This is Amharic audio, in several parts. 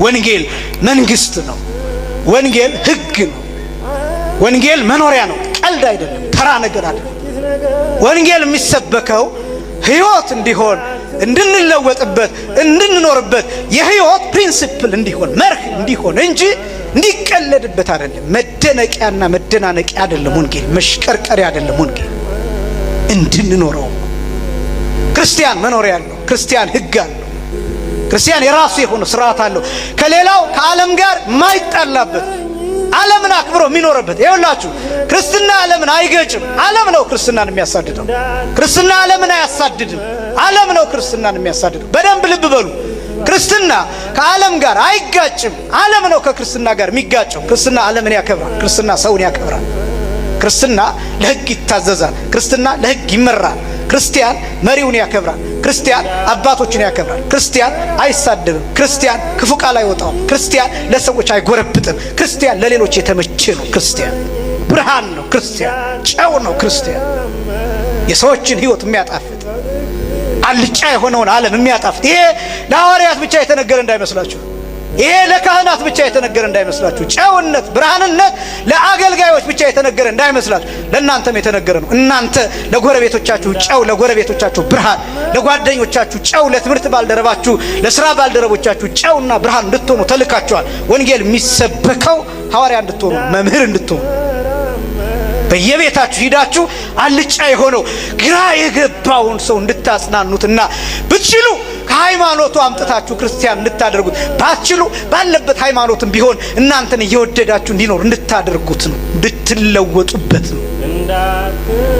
ወንጌል መንግስት ነው። ወንጌል ህግ ነው። ወንጌል መኖሪያ ነው። ቀልድ አይደለም፣ ተራ ነገር አይደለም። ወንጌል የሚሰበከው ህይወት እንዲሆን፣ እንድንለወጥበት፣ እንድንኖርበት የህይወት ፕሪንሲፕል እንዲሆን፣ መርህ እንዲሆን እንጂ እንዲቀለድበት አይደለም። መደነቂያና መደናነቂያ አይደለም ወንጌል። መሽቀርቀሪያ አይደለም ወንጌል። እንድንኖረው ክርስቲያን መኖሪያ አለው። ክርስቲያን ህግ አለው። ክርስቲያን የራሱ የሆነ ስርዓት አለው። ከሌላው ከዓለም ጋር ማይጣላበት፣ ዓለምን አክብሮ የሚኖርበት። ይኸውላችሁ ክርስትና ዓለምን አይገጭም። ዓለም ነው ክርስትናን የሚያሳድደው። ክርስትና ዓለምን አያሳድድም። ዓለም ነው ክርስትናን የሚያሳድደው። በደንብ ልብ በሉ። ክርስትና ከዓለም ጋር አይጋጭም። ዓለም ነው ከክርስትና ጋር የሚጋጨው። ክርስትና ዓለምን ያከብራል። ክርስትና ሰውን ያከብራል። ክርስትና ለህግ ይታዘዛል። ክርስትና ለህግ ይመራል። ክርስቲያን መሪውን ያከብራል። ክርስቲያን አባቶችን ያከብራል። ክርስቲያን አይሳደብም። ክርስቲያን ክፉ ቃል አይወጣም። ክርስቲያን ለሰዎች አይጎረብጥም። ክርስቲያን ለሌሎች የተመቸ ነው። ክርስቲያን ብርሃን ነው። ክርስቲያን ጨው ነው። ክርስቲያን የሰዎችን ህይወት የሚያጣፍጥ አልጫ የሆነውን ዓለም የሚያጣፍጥ። ይሄ ለሐዋርያት ብቻ የተነገረ እንዳይመስላችሁ። ይሄ ለካህናት ብቻ የተነገረ እንዳይመስላችሁ። ጨውነት፣ ብርሃንነት ለአገልጋዮች ብቻ የተነገረ እንዳይመስላችሁ። ለእናንተም የተነገረ ነው። እናንተ ለጎረቤቶቻችሁ ጨው፣ ለጎረቤቶቻችሁ ብርሃን፣ ለጓደኞቻችሁ ጨው፣ ለትምህርት ባልደረባችሁ፣ ለስራ ባልደረቦቻችሁ ጨውና ብርሃን እንድትሆኑ ተልካችኋል። ወንጌል የሚሰበከው ሐዋርያ እንድትሆኑ፣ መምህር እንድትሆኑ፣ በየቤታችሁ ሂዳችሁ አልጫ የሆነው ግራ የገባውን ሰው እንድታጽናኑትና ብትችሉ ከሃይማኖቱ አምጥታችሁ ክርስቲያን እንድታደርጉት፣ ባትችሉ ባለበት ሃይማኖትም ቢሆን እናንተን እየወደዳችሁ እንዲኖር እንድታደርጉት ነው። እንድትለወጡበት ነው።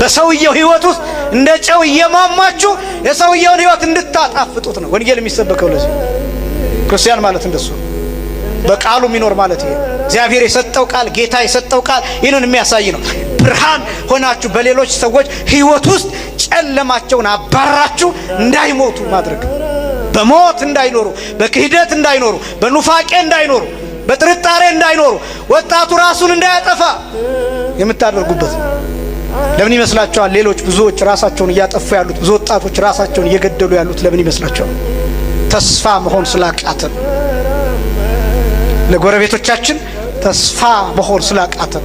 በሰውየው ህይወት ውስጥ እንደ ጨው እየማማችሁ የሰውየውን ህይወት እንድታጣፍጡት ነው ወንጌል የሚሰበከው። ለዚህ ክርስቲያን ማለት እንደሱ በቃሉ የሚኖር ማለት ይሄ እግዚአብሔር የሰጠው ቃል፣ ጌታ የሰጠው ቃል ይህንን የሚያሳይ ነው። ብርሃን ሆናችሁ በሌሎች ሰዎች ህይወት ውስጥ ጨለማቸውን አባራችሁ እንዳይሞቱ ማድረግ፣ በሞት እንዳይኖሩ፣ በክህደት እንዳይኖሩ፣ በኑፋቄ እንዳይኖሩ፣ በጥርጣሬ እንዳይኖሩ፣ ወጣቱ ራሱን እንዳያጠፋ የምታደርጉበት። ለምን ይመስላችኋል? ሌሎች ብዙዎች ራሳቸውን እያጠፉ ያሉት፣ ብዙ ወጣቶች ራሳቸውን እየገደሉ ያሉት ለምን ይመስላችኋል? ተስፋ መሆን ስላቃተን፣ ለጎረቤቶቻችን ተስፋ መሆን ስላቃተን